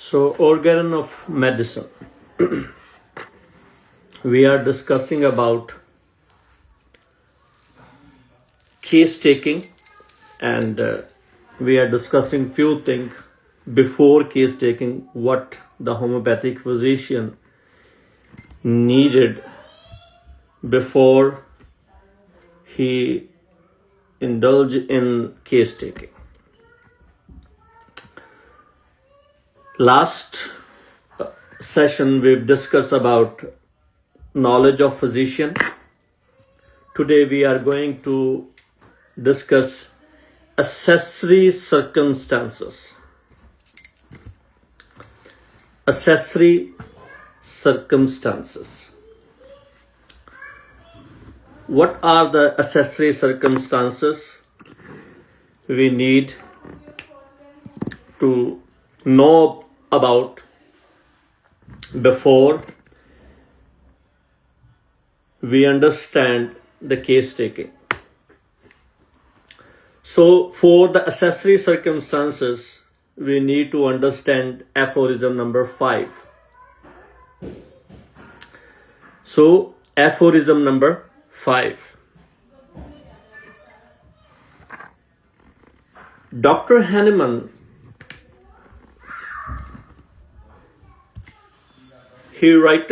So, organ of medicine. We are discussing about case taking, and we are discussing few things before case taking, what the homeopathic physician needed before he indulged in case taking. Last session we've discussed about knowledge of physician. Today we are going to discuss accessory circumstances. Accessory circumstances. What are the accessory circumstances we need to know about before we understand the case taking? So for the accessory circumstances, we need to understand aphorism number 5. So aphorism number 5. Dr. Hahnemann, he wrote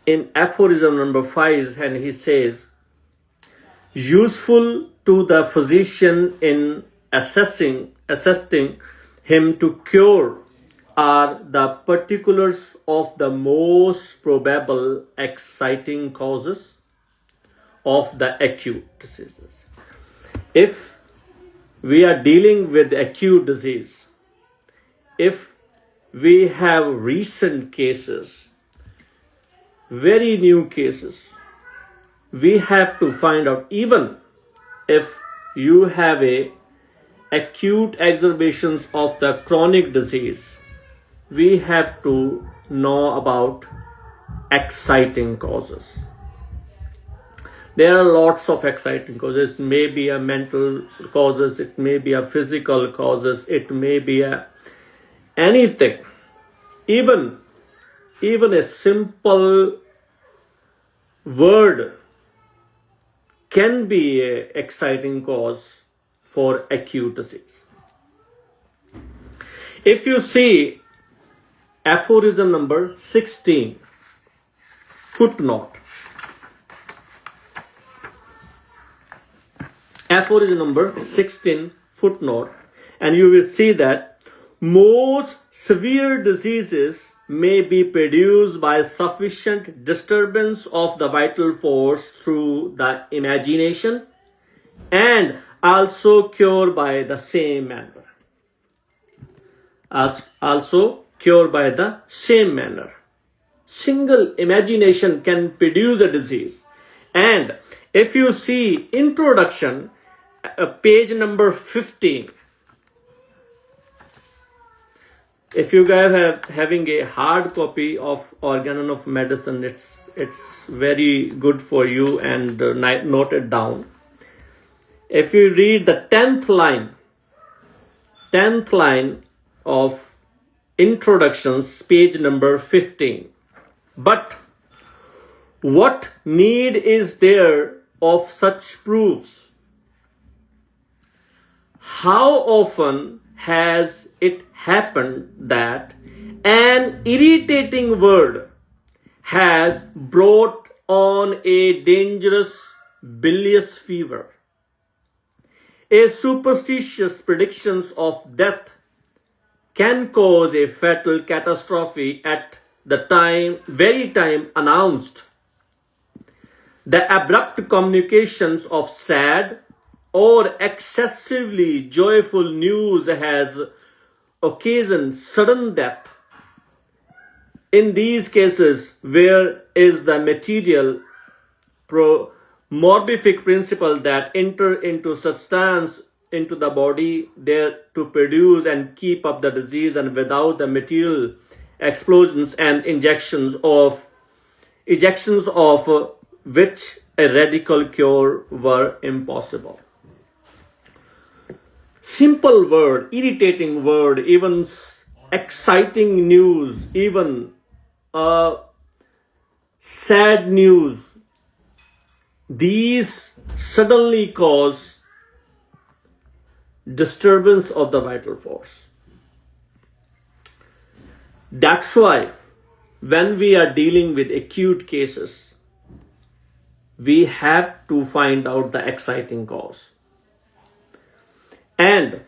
in aphorism number 5, and he says, useful to the physician in assisting him to cure are the particulars of the most probable exciting causes of the acute diseases. If we are dealing with acute disease, if we have recent cases, very new cases, we have to find out, even if you have a acute exacerbations of the chronic disease, we have to know about exciting causes. There are lots of exciting causes. It may be a mental causes, it may be a physical causes, it may be a anything. Even a simple word can be an exciting cause for acute disease. If you see aphorism number 16, footnote. Aphorism number 16, footnote, and you will see that most severe diseases may be produced by sufficient disturbance of the vital force through the imagination, and also cured by the same manner. Single imagination can produce a disease. And if you see introduction, page number 15, if you guys are having a hard copy of Organon of Medicine, it's very good for you, and note it down. If you read the 10th line of introductions, page number 15. But what need is there of such proofs? How often has it happened that an irritating word has brought on a dangerous bilious fever? A superstitious predictions of death can cause a fatal catastrophe at the very time announced. The abrupt communications of sad or excessively joyful news has occasioned sudden death. In these cases, where is the material morbific principle that enter into substance into the body there to produce and keep up the disease, and without the material explosions and ejections of which a radical cure were impossible. Simple word, irritating word, even exciting news, even sad news, these suddenly cause disturbance of the vital force. That's why when we are dealing with acute cases, we have to find out the exciting cause. And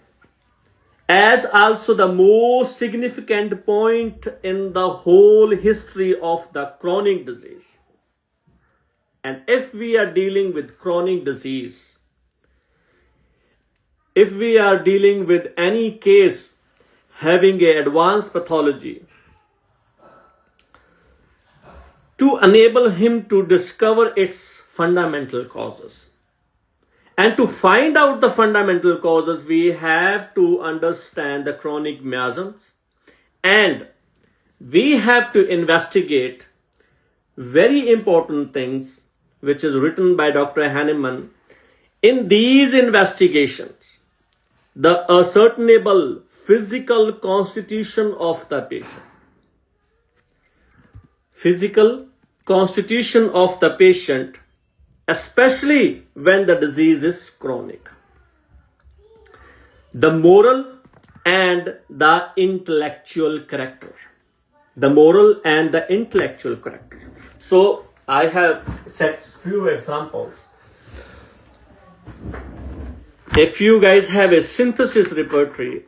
as also the most significant point in the whole history of the chronic disease. And if we are dealing with chronic disease, if we are dealing with any case having an advanced pathology, to enable him to discover its fundamental causes. And to find out the fundamental causes, we have to understand the chronic miasms, and we have to investigate very important things, which is written by Dr. Hahnemann. In these investigations, the ascertainable physical constitution of the patient, physical constitution of the patient, especially when the disease is chronic, the moral and the intellectual character, the moral and the intellectual character. So I have set few examples. If you guys have a synthesis repertory,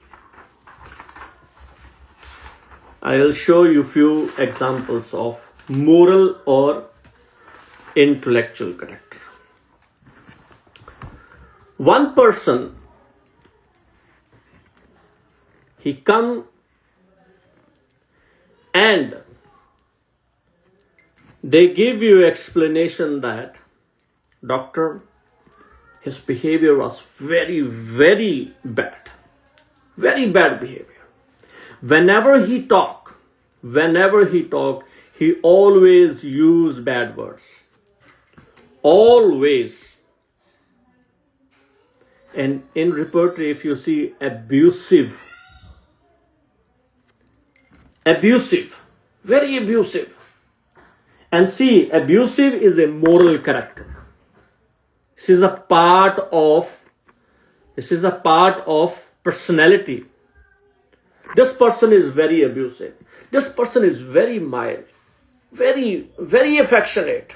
I will show you few examples of moral or intellectual character. One person, he come and they give you explanation that, doctor, his behavior was very, very bad. Very bad behavior. Whenever he talk, he always use bad words. Always. And in repertory, if you see abusive, very abusive. And see, abusive is a moral character. This is a part of personality. This person is very abusive. This person is very mild, very, very affectionate.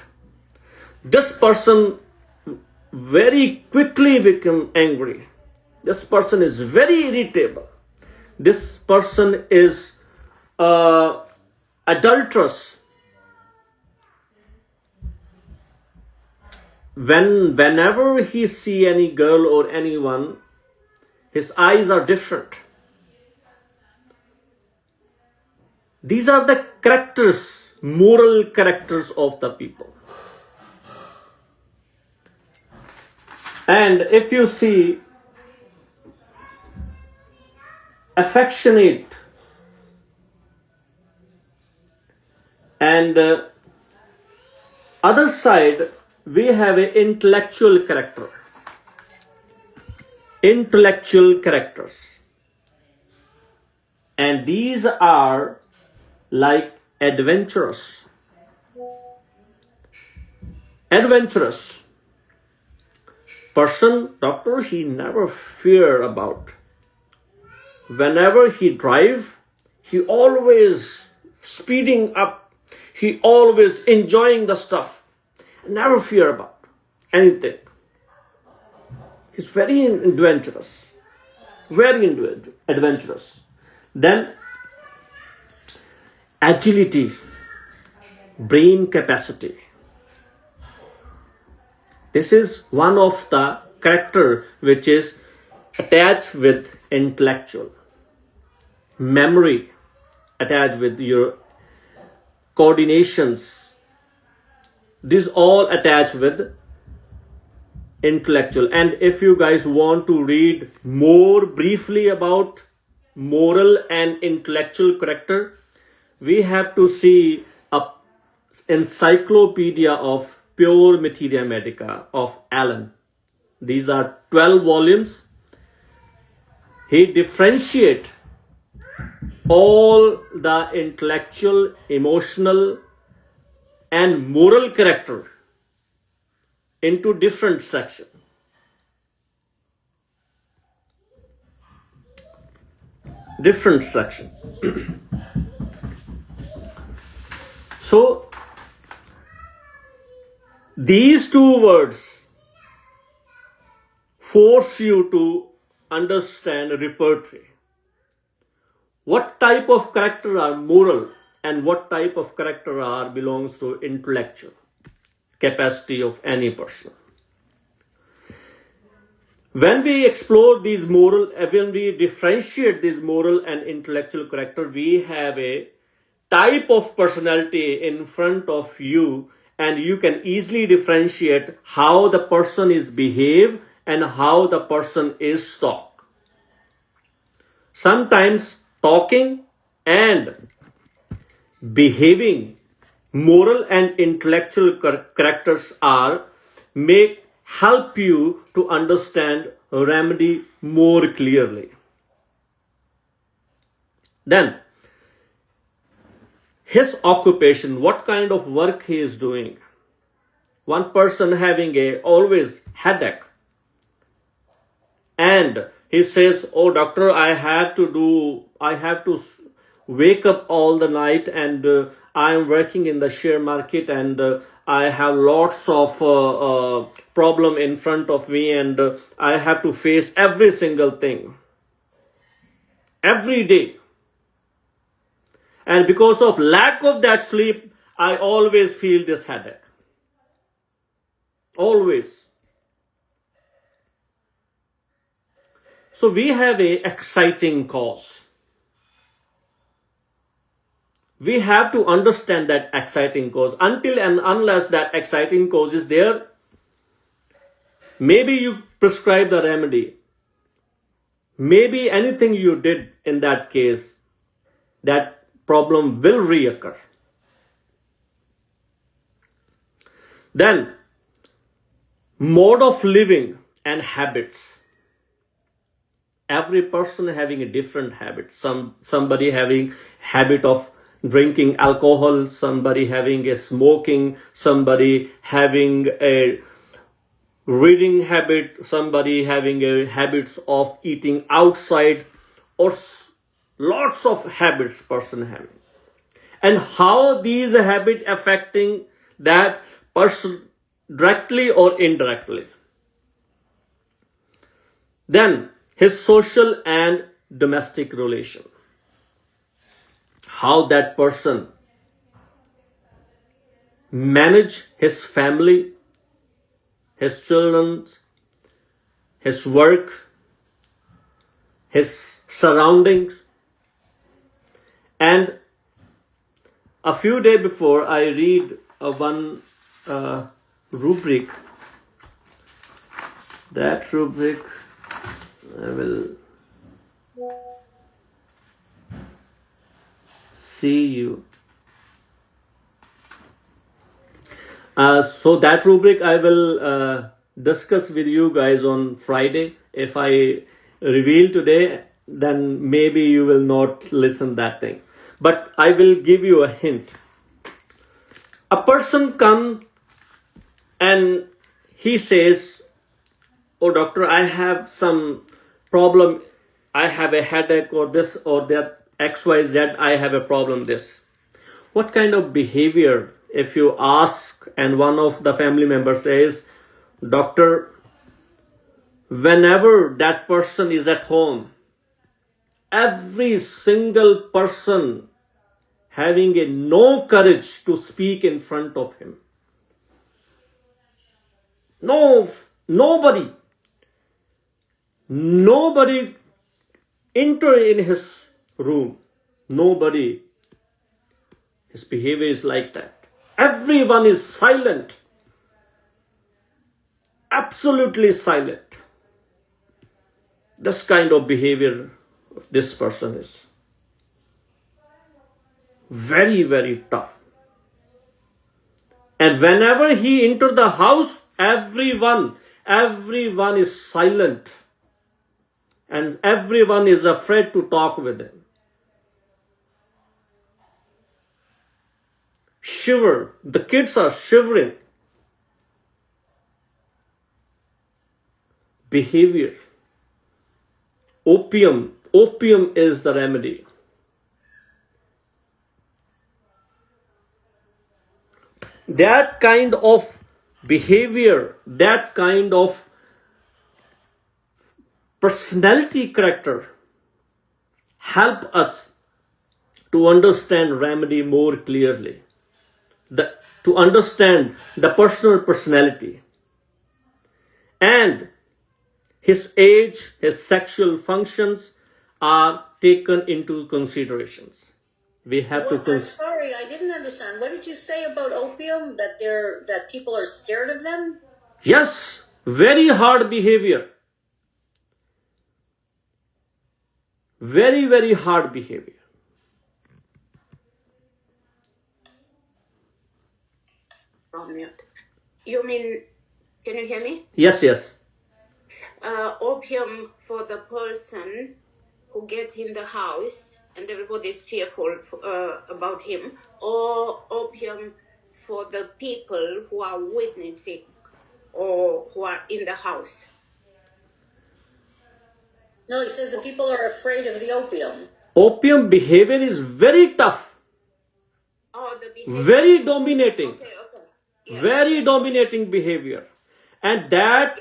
This person very quickly become angry. This person is very irritable. This person is adulterous. Whenever he see any girl or anyone, his eyes are different. These are the characters, moral characters of the people. And if you see affectionate and other side, we have an intellectual character. Intellectual characters. And these are like adventurous. Adventurous person, doctor, he never fear about. Whenever he drive, he always speeding up. He always enjoying the stuff. Never fear about anything. He's very adventurous. Very adventurous. Then agility, brain capacity. This is one of the character which is attached with intellectual. Memory attached with your coordinations. These all attached with intellectual. And if you guys want to read more briefly about moral and intellectual character, we have to see a encyclopedia of pure materia medica of Allen. These are 12 volumes. He differentiate all the intellectual, emotional, and moral character into different sections. Different section. So these two words force you to understand repertory. What type of character are moral and what type of character are belongs to intellectual capacity of any person. When we explore these when we differentiate this moral and intellectual character, we have a type of personality in front of you, and you can easily differentiate how the person is behave and how the person is talk. Sometimes talking and behaving moral and intellectual characters are make help you to understand remedy more clearly. Then his occupation, what kind of work he is doing. One person having a always headache, and he says, oh doctor, I have to wake up all the night, and I am working in the share market, and I have lots of problem in front of me, and I have to face every single thing every day. And because of lack of that sleep, I always feel this headache. Always. So we have a exciting cause. We have to understand that exciting cause. Until and unless that exciting cause is there, maybe you prescribe the remedy. Maybe anything you did in that case, that problem will reoccur. Then, mode of living and habits. Every person having a different habit. Somebody having habit of drinking alcohol, somebody having a smoking, somebody having a reading habit, somebody having a habits of eating outside, or lots of habits person having. And how these habits affecting that person directly or indirectly. Then his social and domestic relation. How that person manage his family, his children, his work, his surroundings. And a few days before, I read one rubric. That rubric, I will see you. So that rubric I will discuss with you guys on Friday. If I reveal today, then maybe you will not listen that thing. But I will give you a hint. A person comes and he says, oh doctor, I have some problem. I have a headache or this or that, XYZ, I have a problem this. What kind of behavior, if you ask and one of the family members says, doctor, whenever that person is at home, every single person having a no courage to speak in front of him. Nobody enter in his room. Nobody. His behavior is like that. Everyone is silent. Absolutely silent. This kind of behavior of this person is very, very tough. And whenever he enters the house, everyone is silent. And everyone is afraid to talk with him. shiver. The kids are shivering. Behavior. Opium. Opium is the remedy. That kind of behavior, that kind of personality character help us to understand remedy more clearly, to understand the personal personality and his age, his sexual functions are taken into considerations. We have Well, I'm sorry, I didn't understand. What did you say about opium? That people are scared of them? Yes, very hard behavior. Very, very hard behavior. On mute. You mean, can you hear me? Yes, yes. Opium for the person who gets in the house and everybody is fearful about him, or opium for the people who are witnessing or who are in the house? No, he says the people are afraid of the opium. Opium behavior is very tough. Oh, the behavior. Very dominating. Okay. Yeah. Very dominating behavior. And that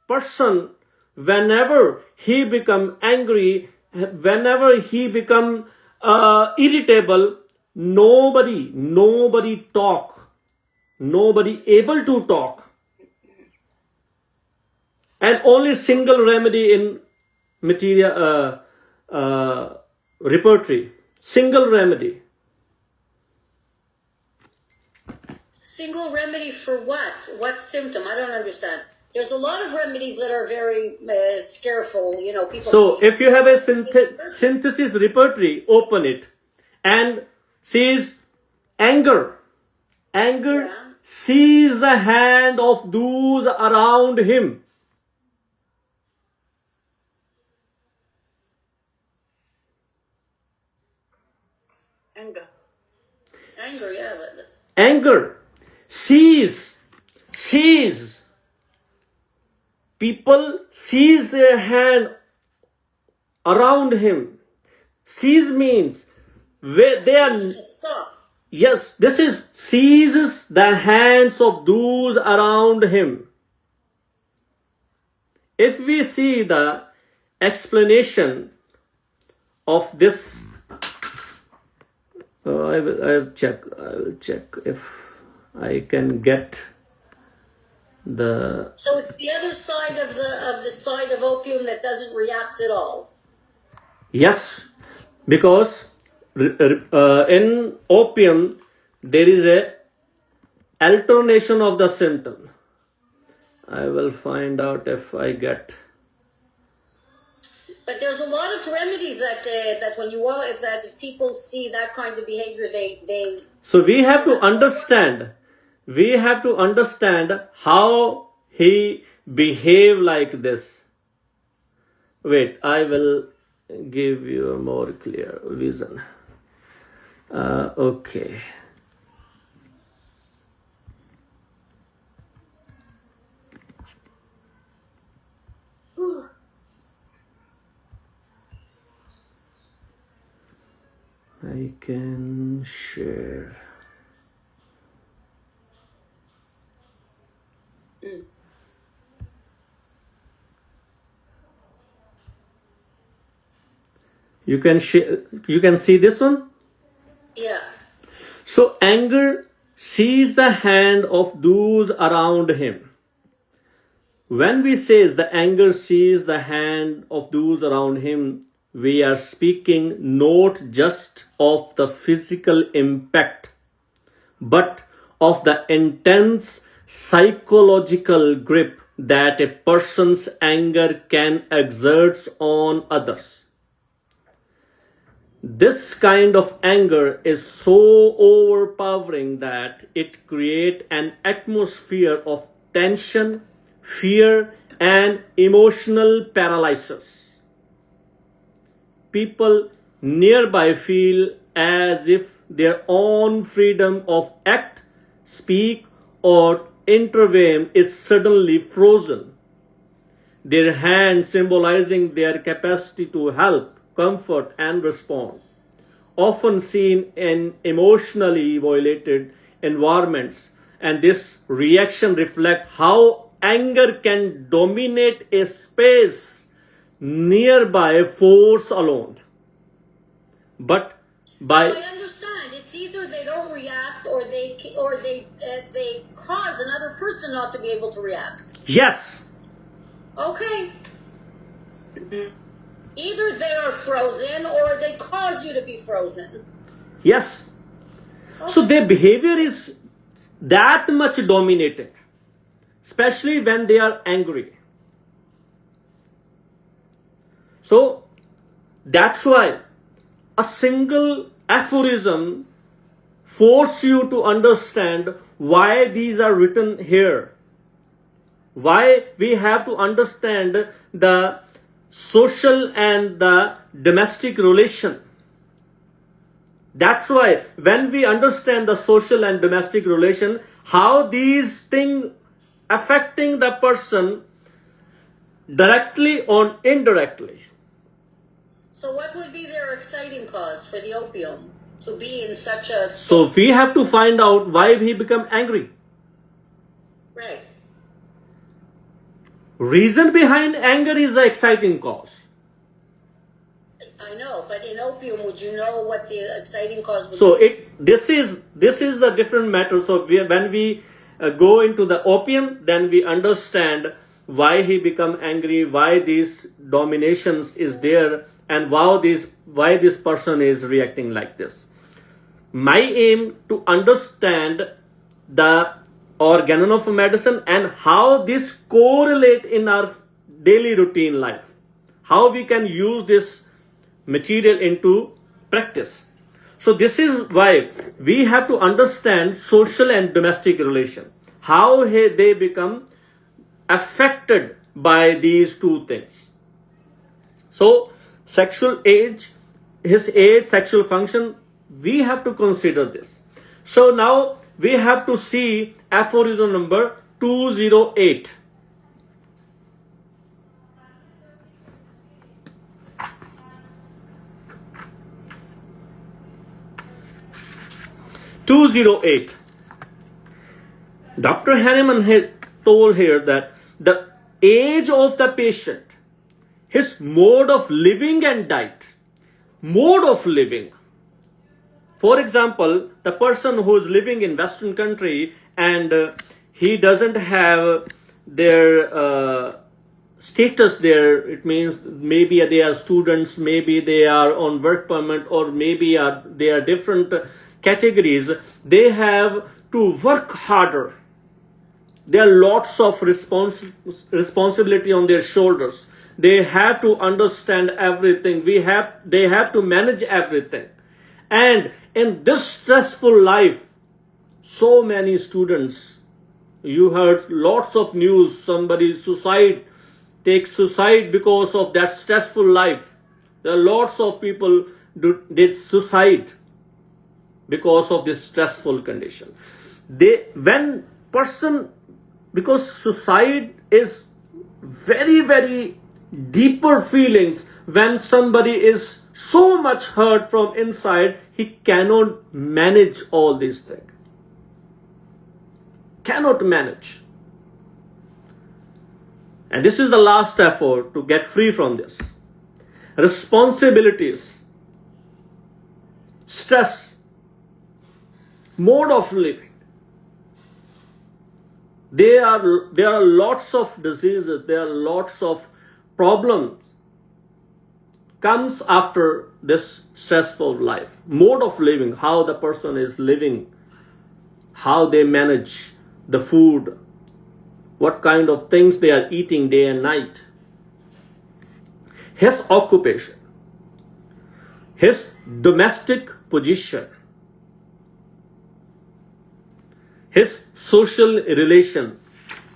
person, whenever he become angry, whenever he become irritable, nobody talk, nobody able to talk, and only single remedy in material repertory, single remedy. Single remedy for what? What symptom? I don't understand. There's a lot of remedies that are very scareful, people. So if you have a synthesis repertory, open it and sees anger. Anger sees the hand of those around him. Anger, yeah. Anger sees. People sees their hand around him. Seize means where they are. Stop. Yes, this is seizes the hands of those around him. If we see the explanation of this, I will check if I can get the. So it's the other side of the side of opium that doesn't react at all. Yes, because in opium there is a alternation of the symptom. I will find out if I get. But there's a lot of remedies that when you want, if people see that kind of behavior, they. So we have to understand. We have to understand how he behave like this. Wait, I will give you a more clear vision. Okay. I can share. You can see this one? Yeah. So anger sees the hand of those around him. When we say the anger sees the hand of those around him, we are speaking not just of the physical impact, but of the intense psychological grip that a person's anger can exert on others. This kind of anger is so overpowering that it creates an atmosphere of tension, fear, and emotional paralysis. People nearby feel as if their own freedom of act, speak, or intervene is suddenly frozen. Their hand symbolizing their capacity to help, comfort, and respond, often seen in emotionally violated environments. And this reaction reflects how anger can dominate a space nearby force alone. But by So I understand. It's either they don't react, or they cause another person not to be able to react. yes, Okay. Either they are frozen, or they cause you to be frozen. yes. So their behavior is that much dominated, especially when they are angry. So that's why a single aphorism force you to understand why these are written here. Why we have to understand the social and the domestic relation. That's why when we understand the social and domestic relation, how these things affecting the person directly or indirectly. So what would be their exciting cause for the opium to be in such a state? So we have to find out why he become angry. Right. Reason behind anger is the exciting cause. I know, but in opium, would you know what the exciting cause would So be? this is the different matter. So when we go into the opium, then we understand why he become angry, why these dominations is there, and why this person is reacting like this. My aim to understand the organon of medicine and how this correlate in our daily routine life, how we can use this material into practice. So this is why we have to understand social and domestic relation, how they become affected by these two things. So sexual age, his age, sexual function, we have to consider this. So now we have to see aphorism number 208. Dr. Hahnemann had told here that the age of the patient, his mode of living and diet, mode of living. For example, the person who is living in Western country and he doesn't have their status there. It means maybe they are students, maybe they are on work permit, or maybe they are different categories. They have to work harder. There are lots of responsibility on their shoulders. They have to understand everything. They have to manage everything. And in this stressful life, so many students, you heard lots of news, somebody takes suicide because of that stressful life. There are lots of people did suicide because of this stressful condition. Because suicide is very, very deeper feelings. When somebody is so much hurt from inside, he cannot manage all these things. Cannot manage. And this is the last effort to get free from this. Responsibilities, stress, mode of living. There are lots of diseases, there are lots of problems comes after this stressful life. Mode of living, how the person is living, how they manage the food, what kind of things they are eating day and night. His occupation, his domestic position, his social relation,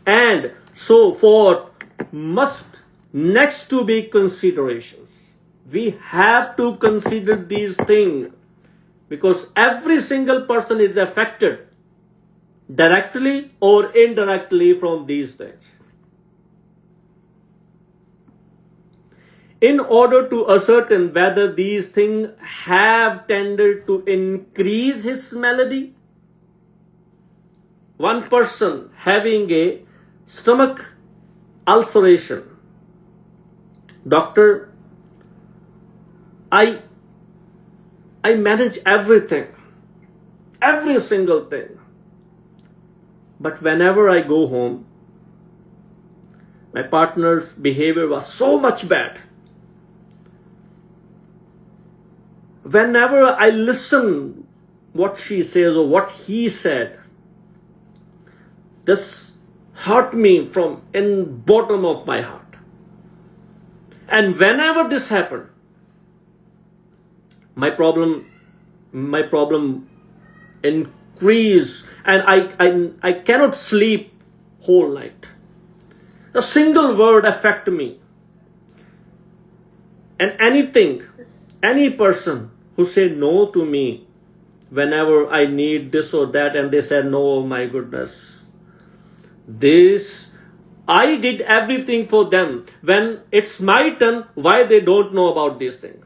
and so forth must next to be considerations. We have to consider these things because every single person is affected directly or indirectly from these things. In order to ascertain whether these things have tended to increase his malady, one person having a stomach ulceration, doctor, I manage everything, every single thing. But whenever I go home, my partner's behavior was so much bad. Whenever I listen what she says or what he said, this hurt me from in bottom of my heart. And whenever this happened, my problem increase, and I cannot sleep whole night. A single word affect me. And any person who say no to me whenever I need this or that, and they said no, oh my goodness, this, I did everything for them. When it's my turn, why they don't know about this thing?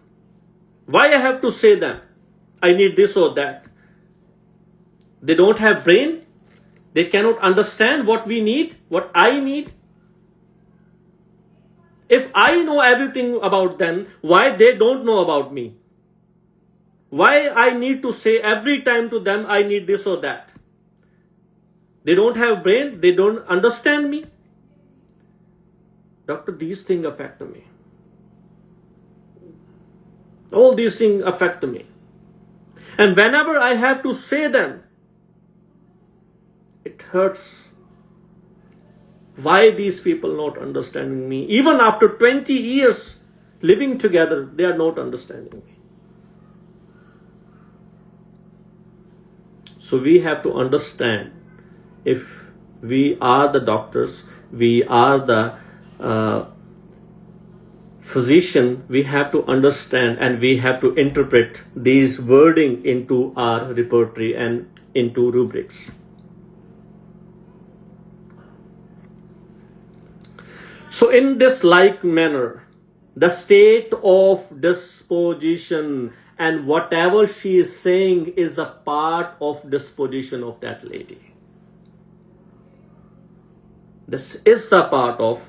Why I have to say them? I need this or that. They don't have brain. They cannot understand what we need, what I need. If I know everything about them, why they don't know about me? Why I need to say every time to them, I need this or that? They don't have brain. They don't understand me. Doctor, these things affect me. All these things affect me. And whenever I have to say them, it hurts. Why these people not understanding me? Even after 20 years living together, they are not understanding me. So we have to understand, if we are the doctors, we are the physician, we have to understand and we have to interpret these wording into our repertory and into rubrics. So in this like manner, the state of disposition and whatever she is saying is a part of disposition of that lady. This is the part of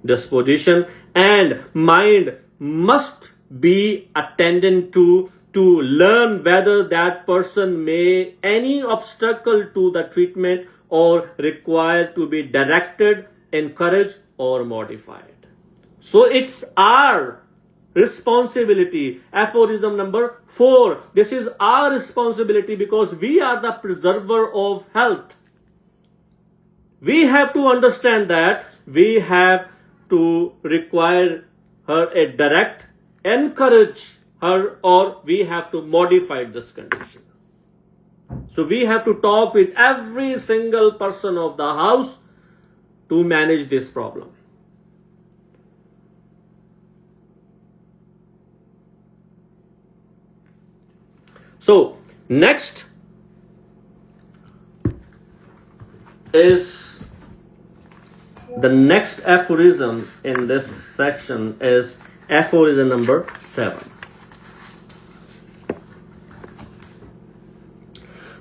disposition, and mind must be attendant to learn whether that person may any obstacle to the treatment or require to be directed, encouraged, or modified. So it's our responsibility. Aphorism number 4. This is our responsibility because we are the preserver of health. We have to understand that we have to require her a direct, encourage her, or we have to modify this condition. So we have to talk with every single person of the house to manage this problem. So next is the next aphorism in this section is aphorism number 7.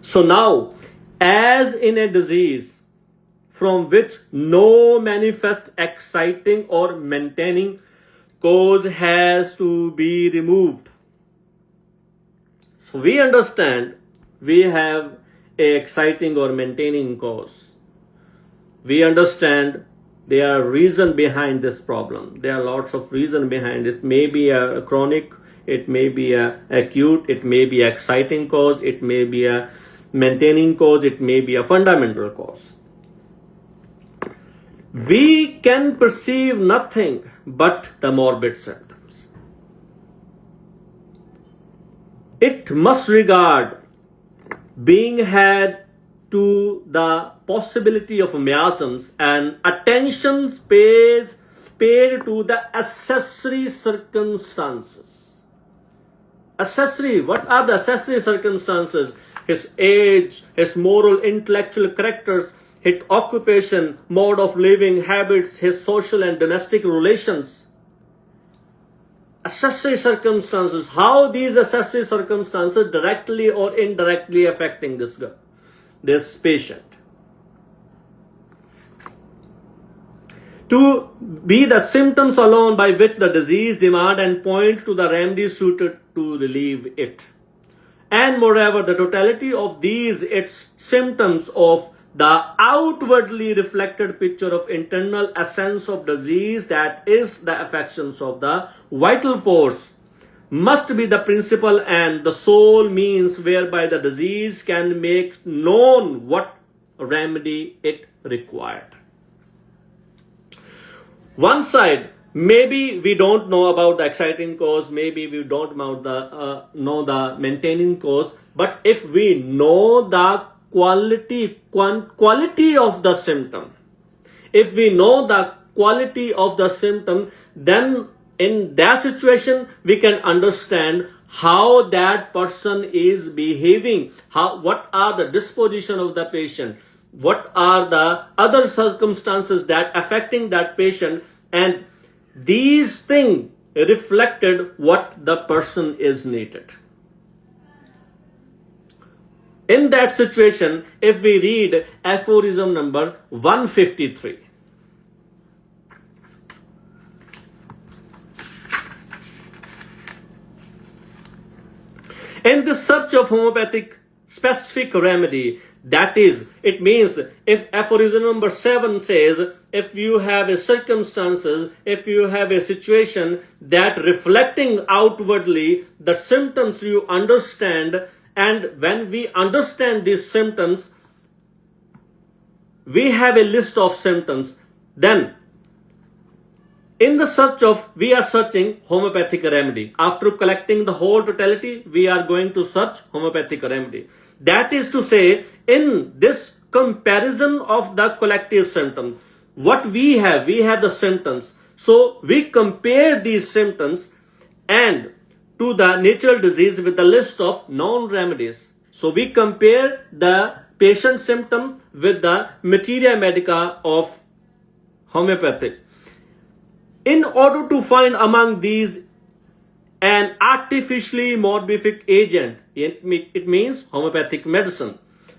So now, as in a disease from which no manifest exciting or maintaining cause has to be removed. So we understand we have a exciting or maintaining cause. We understand there are reason behind this problem. There are lots of reason behind it. It may be a chronic, it may be a acute, it may be an exciting cause, it may be a maintaining cause, it may be a fundamental cause. We can perceive nothing but the morbid symptoms. It must regard being had to the possibility of miasms and attention paid to the accessory circumstances. Accessory, what are the accessory circumstances? His age, his moral, intellectual characters, his occupation, mode of living, habits, his social and domestic relations. Accessory circumstances, how these accessory circumstances directly or indirectly affecting this patient. To be the symptoms alone by which the disease demand and point to the remedy suited to relieve it. And moreover, the totality of these its symptoms of the outwardly reflected picture of internal essence of disease, that is the affections of the vital force, must be the principle and the sole means whereby the disease can make known what remedy it required. One side, maybe we don't know about the exciting cause, maybe we don't know the maintaining cause, but if we know the quality of the symptom, if we know the quality of the symptom, then in that situation we can understand how that person is behaving, what are the disposition of the patient, what are the other circumstances that affecting that patient, and these things reflected what the person is needed. In that situation, if we read aphorism number 153. In the search of homeopathic specific remedy, that is, it means if aphorism number 7 says, if you have a circumstances, if you have a situation that reflecting outwardly the symptoms you understand, and when we understand these symptoms, we have a list of symptoms, then in the search of, we are searching homeopathic remedy. After collecting the whole totality, we are going to search homeopathic remedy. That is to say, in this comparison of the collective symptom, what we have the symptoms. So we compare these symptoms and to the natural disease with the list of known remedies. So we compare the patient symptom with the materia medica of homeopathic. In order to find among these an artificially morbific agent, it means homeopathic medicine,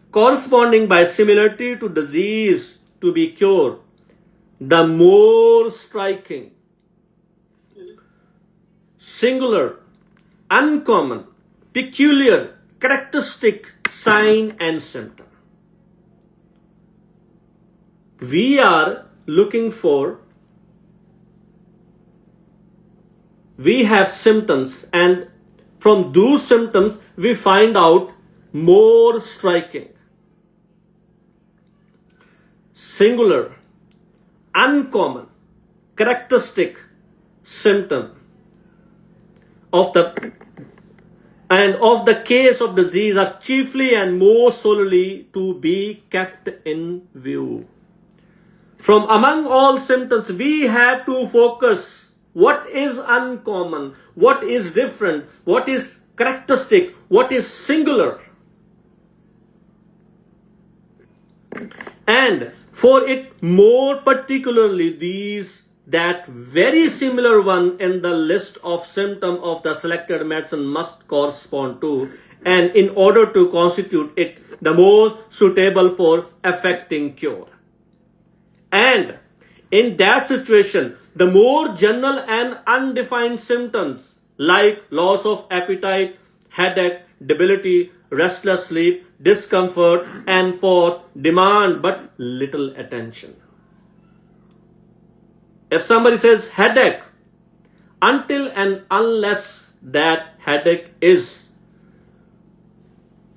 corresponding by similarity to disease to be cured, the more striking, singular, uncommon, peculiar, characteristic sign and symptom. We are looking for, we have symptoms, and from those symptoms we find out more striking, singular, uncommon, characteristic symptom of the case of disease are chiefly and most solely to be kept in view. From among all symptoms, we have to focus what is uncommon, what is different, what is characteristic, what is singular. And for it more particularly, these that very similar one in the list of symptom of the selected medicine must correspond to, and in order to constitute it the most suitable for effecting cure. And in that situation, the more general and undefined symptoms like loss of appetite, headache, debility, restless sleep, discomfort, and forth demand but little attention. If somebody says headache, until and unless that headache is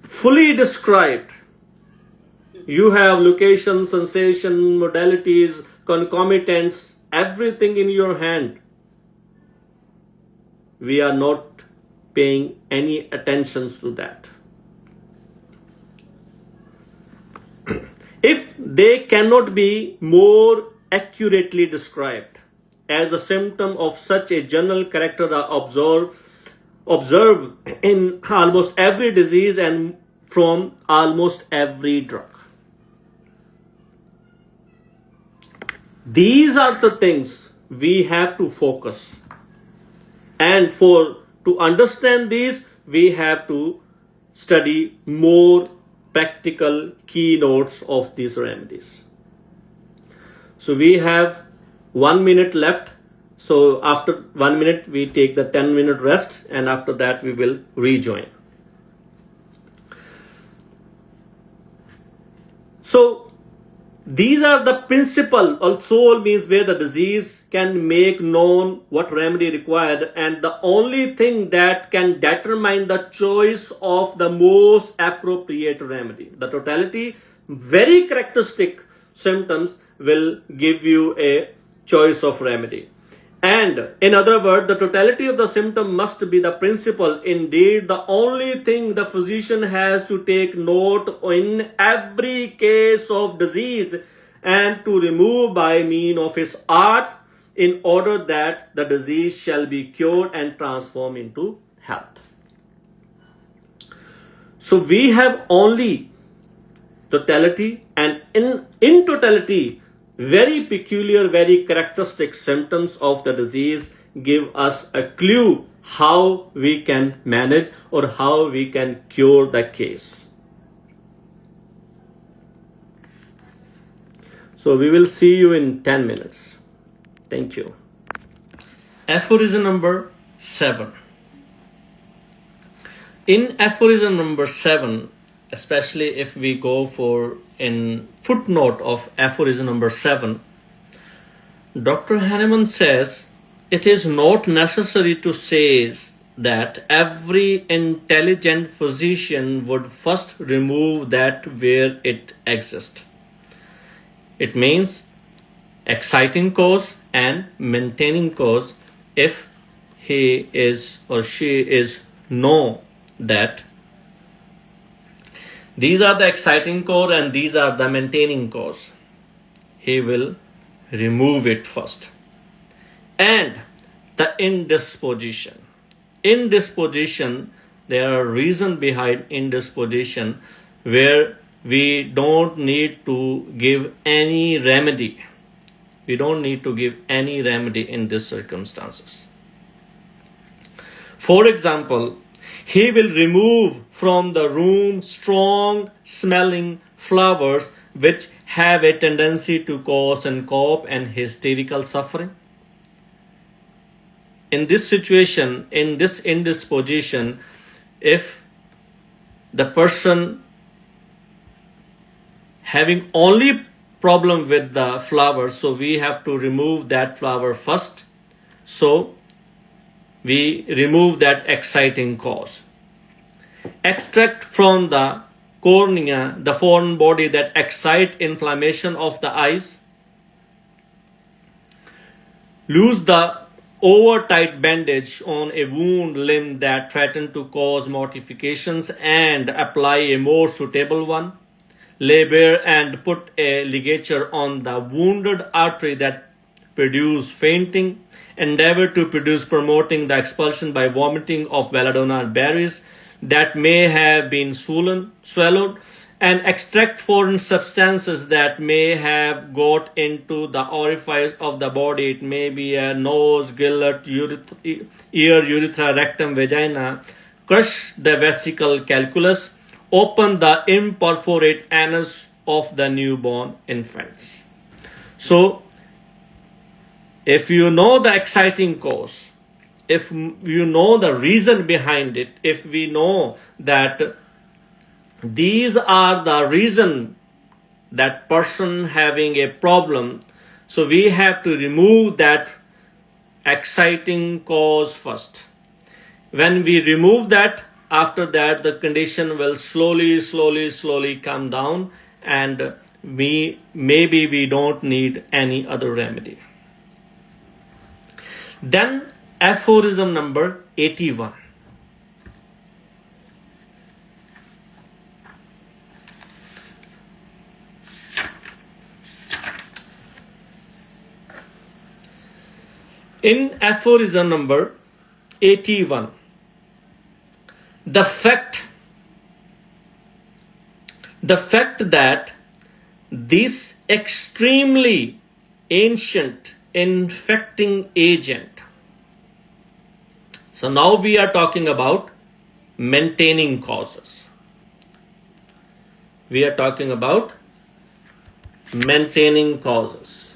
fully described, you have location, sensation, modalities, concomitants, everything in your hand, we are not paying any attention to that. If they cannot be more accurately described as the symptom of such a general character are observed observed in almost every disease and from almost every drug. These are the things we have to focus. And to understand these, we have to study more practical keynotes of these remedies. So we have 1 minute left. So after 1 minute, we take the 10-minute rest, and after that we will rejoin. So these are the principle, or soul means where the disease can make known what remedy required, and the only thing that can determine the choice of the most appropriate remedy. The totality, very characteristic symptoms will give you a choice of remedy. And in other words, the totality of the symptom must be the principle, indeed the only thing the physician has to take note in every case of disease and to remove by means of his art, in order that the disease shall be cured and transformed into health. So we have only totality, and in totality, very peculiar, very characteristic symptoms of the disease give us a clue how we can manage or how we can cure the case. So we will see you in 10 minutes. Thank you. Aphorism number 7. In aphorism number 7, especially if we go for in footnote of aphorism number 7, Dr. Hahnemann says, it is not necessary to say that every intelligent physician would first remove that where it exists. It means exciting cause and maintaining cause if he is or she is know that these are the exciting cause and these are the maintaining cause. He will remove it first. And the indisposition. Indisposition, there are reasons behind indisposition where we don't need to give any remedy. We don't need to give any remedy in these circumstances. For example, he will remove from the room strong smelling flowers which have a tendency to cause syncope and hysterical suffering. In this situation, in this indisposition, if the person having only problem with the flower, so we have to remove that flower first. So we remove that exciting cause. Extract from the cornea the foreign body that excite inflammation of the eyes. Loose the over-tight bandage on a wound limb that threaten to cause mortifications and apply a more suitable one. Lay bare and put a ligature on the wounded artery that produce fainting. Endeavor to produce promoting the expulsion by vomiting of belladonna berries that may have been swallowed, and extract foreign substances that may have got into the orifice of the body. It may be a nose, gullet, ear, urethra, rectum, vagina. Crush the vesical calculus. Open the imperforate anus of the newborn infants. So, if you know the exciting cause, if you know the reason behind it, if we know that these are the reason that person having a problem, so we have to remove that exciting cause first. When we remove that, after that the condition will slowly come down, and maybe we don't need any other remedy. Then aphorism number 81. In aphorism number 81, the fact that this extremely ancient infecting agent, so now we are talking about maintaining causes. We are talking about maintaining causes.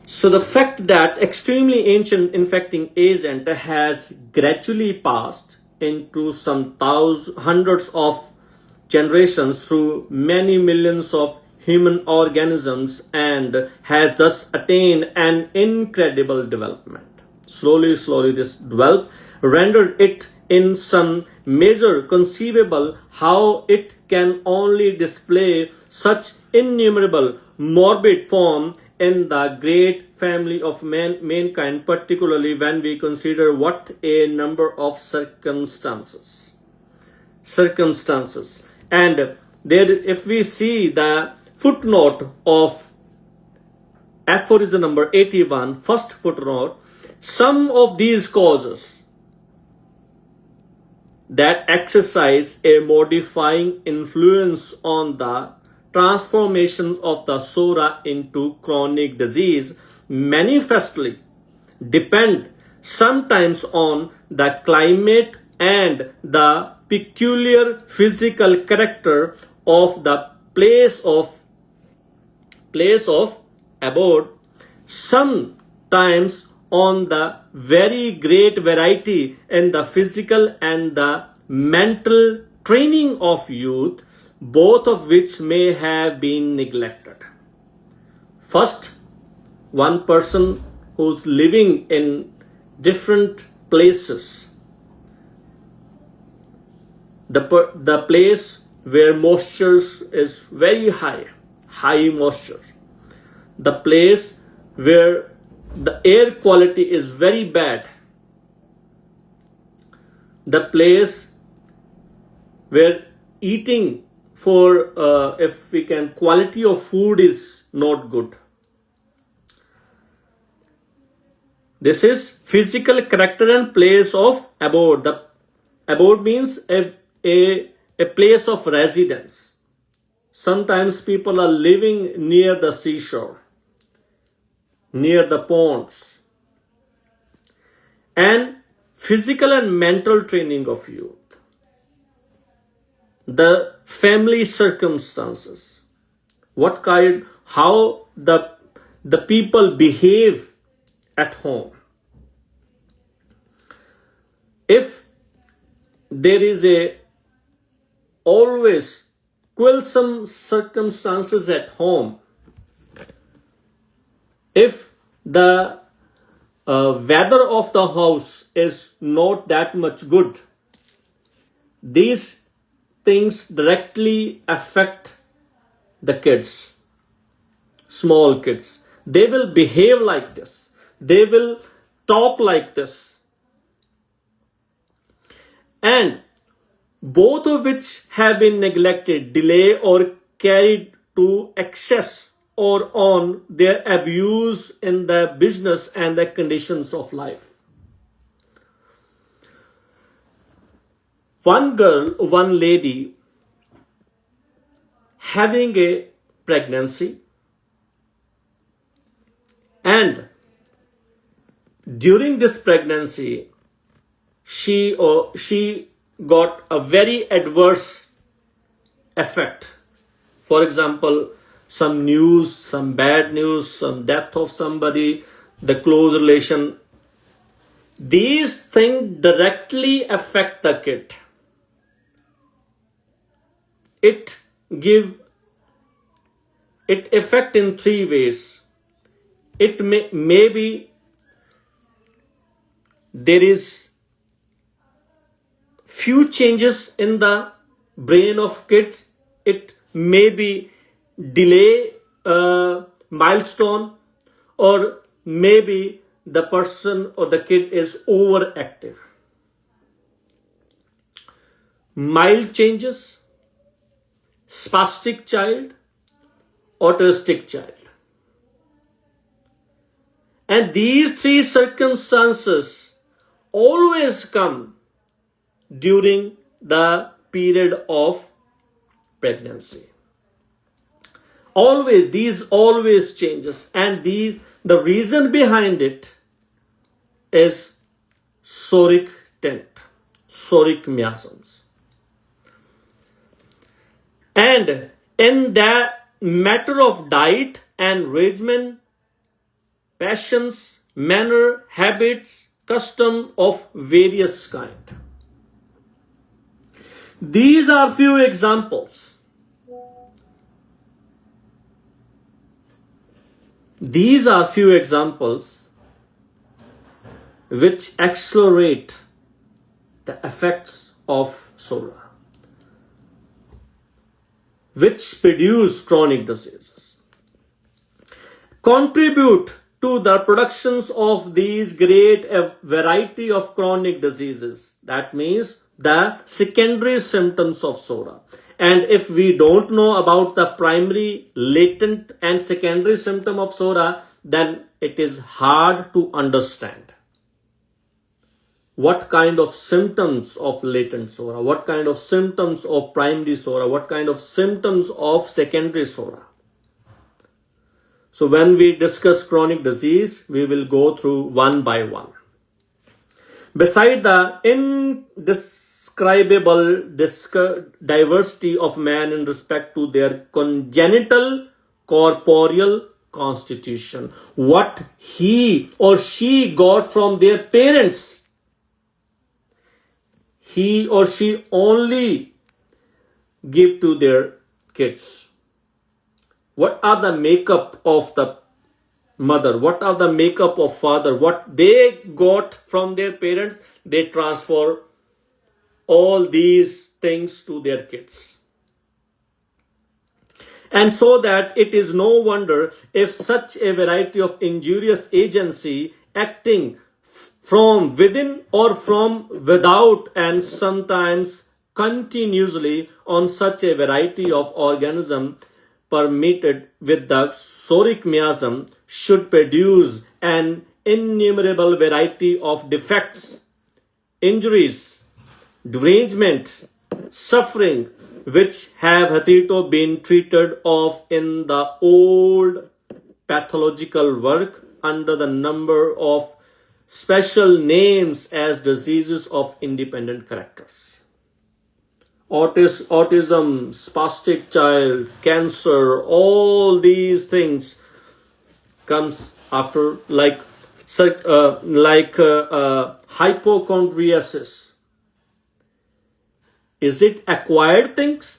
So the fact that extremely ancient infecting agent has gradually passed into some hundreds of generations through many millions of human organisms and has thus attained an incredible development. Slowly this developed, rendered it in some measure conceivable how it can only display such innumerable morbid form in the great family of mankind, particularly when we consider what a number of circumstances. And there, if we see the footnote of aphorism number 81, first footnote, some of these causes that exercise a modifying influence on the transformation of the sora into chronic disease manifestly depend sometimes on the climate and the peculiar physical character of the place of abode, sometimes on the very great variety in the physical and the mental training of youth, both of which may have been neglected. First, one person who's living in different places, the place where moisture is very high moisture, the place where the air quality is very bad, the place where eating for if we can, quality of food is not good. This is physical character and place of abode. The abode means a place of residence. Sometimes people are living near the seashore, near the ponds. And physical and mental training of youth. The family circumstances, how the people behave at home. If there is a always quarrelsome circumstances at home, if the weather of the house is not that much good, these things directly affect the kids, small kids. They will behave like this. They will talk like this. And both of which have been neglected, delayed, or carried to excess or on their abuse in the business and the conditions of life. One lady having a pregnancy, and during this pregnancy she got a very adverse effect. For example, some news, some bad news, some death of somebody, the close relation. These things directly affect the kid. It affect in three ways. It may be there is few changes in the brain of kids. It may be delay milestone, or maybe the person or the kid is overactive. Mild changes, spastic child, autistic child. And these three circumstances always come during the period of pregnancy. Always changes, and the reason behind it is soric tent, soric miasms. And in the matter of diet and regimen, passions, manner, habits, custom of various kind. These are few examples. These are few examples which accelerate the effects of Sora, which produce chronic diseases, contribute to the productions of these great variety of chronic diseases. That means the secondary symptoms of Sora. And if we don't know about the primary, latent and secondary symptom of Sora, then it is hard to understand what kind of symptoms of latent Sora, what kind of symptoms of primary Sora, what kind of symptoms of secondary Sora. So when we discuss chronic disease, we will go through one by one. Beside the indescribable diversity of man in respect to their congenital corporeal constitution, what he or she got from their parents, he or she only give to their kids. What are the makeup of the mother? What are the makeup of father? What they got from their parents, they transfer all these things to their kids. And so that it is no wonder if such a variety of injurious agency acting from within or from without and sometimes continuously on such a variety of organism permitted with the soric miasm should produce an innumerable variety of defects, injuries, derangement, suffering, which have hitherto been treated of in the old pathological work under the number of special names as diseases of independent characters. Autism, spastic child, cancer, all these things comes after, like hypochondriasis. Is it acquired things?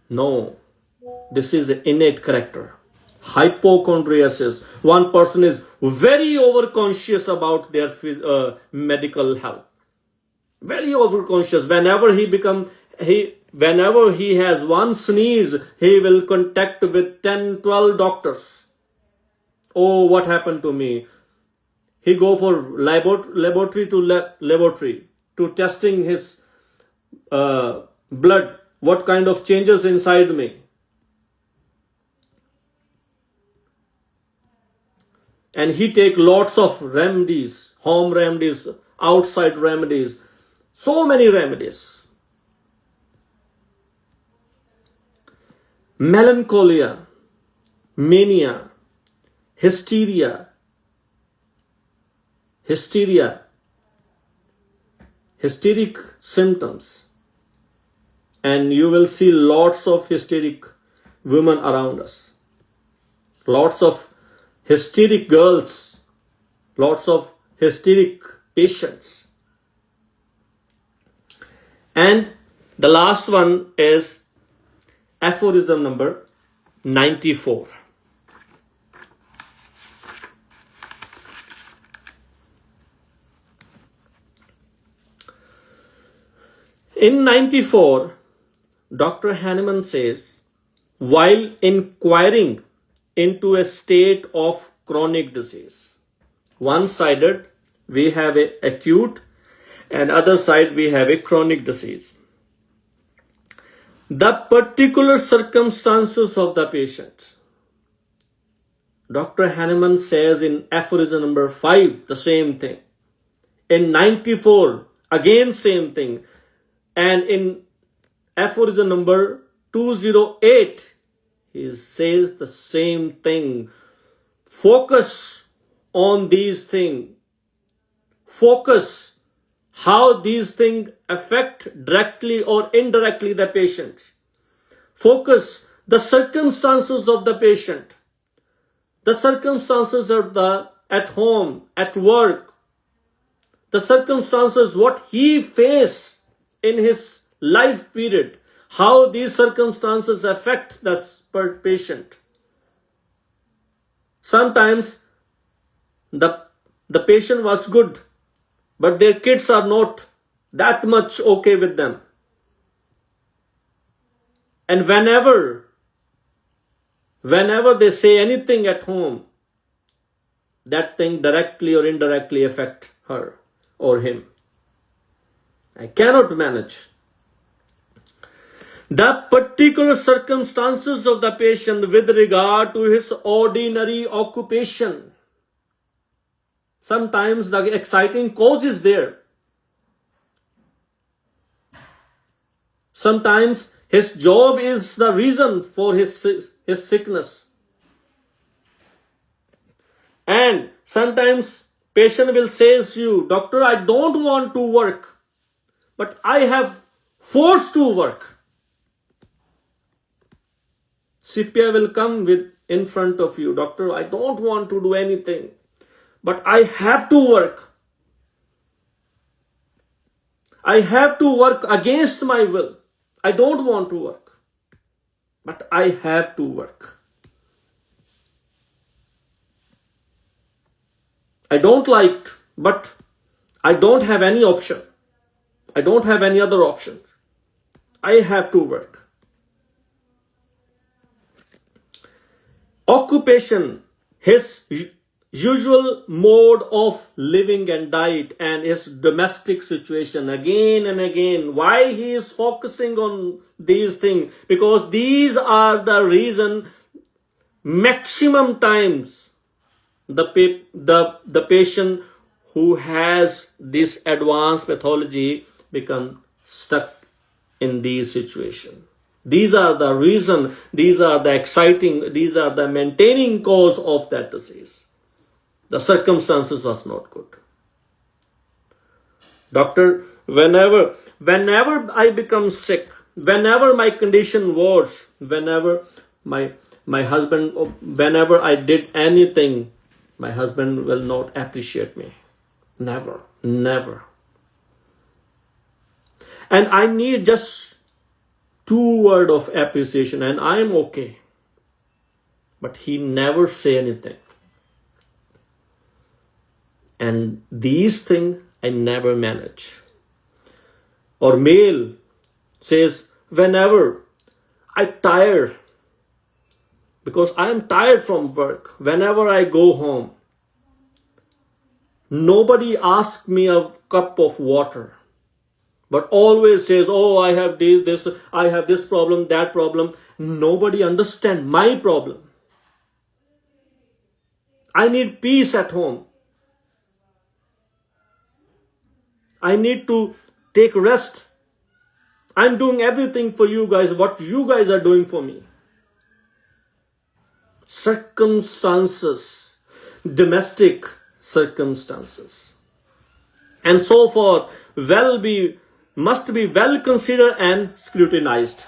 No, this is an innate character. Hypochondriasis. One person is very overconscious about their medical health. Very overconscious. Whenever he has one sneeze, he will contact with 10, 12 doctors. Oh, what happened to me? He go for laboratory to testing his blood. What kind of changes inside me? And he take lots of remedies, home remedies, outside remedies, so many remedies. Melancholia, mania, hysteria, hysteric symptoms. And you will see lots of hysteric women around us. Lots of hysteric girls. Lots of hysteric patients. And the last one is aphorism number 94. In 94, Dr. Hahnemann says, while inquiring into a state of chronic disease, one-sided we have a acute and other side we have a chronic disease. The particular circumstances of the patient. Dr. Hahnemann says in aphorism number 5 the same thing. In 94, again same thing. And in aphorism number 208, he says the same thing. Focus on these things. Focus how these things affect directly or indirectly the patient. Focus the circumstances of the patient. The circumstances of at home, at work. The circumstances, what he faced in his life period. How these circumstances affect the patient. Sometimes the patient was good, but their kids are not that much okay with them. And whenever they say anything at home, that thing directly or indirectly affect her or him. I cannot manage. The particular circumstances of the patient with regard to his ordinary occupation. Sometimes the exciting cause is there. Sometimes his job is the reason for his sickness. And sometimes patient will say to you, doctor, I don't want to work, but I have forced to work. CPI will come in front of you, doctor, I don't want to do anything, but I have to work. I have to work against my will. I don't want to work, but I have to work. I don't like it, but I don't have any option. I don't have any other option. I have to work. Occupation, his usual mode of living and diet, and his domestic situation again and again. Why he is focusing on these things? Because these are the reason maximum times the patient who has this advanced pathology become stuck in these situations. These are the reason, these are the exciting, these are the maintaining cause of that disease. The circumstances was not good. Doctor, whenever I become sick, whenever my condition worse, whenever my husband, whenever I did anything, my husband will not appreciate me. Never, never. And I need just 2 words of appreciation and I am okay. But he never say anything. And these things I never manage. Or male says, whenever I tired, because I am tired from work, whenever I go home, nobody asks me a cup of water, but always says, oh, I have this problem, that problem. Nobody understands my problem. I need peace at home. I need to take rest. I'm doing everything for you guys, what you guys are doing for me. Circumstances, domestic circumstances, and so forth must be well considered and scrutinized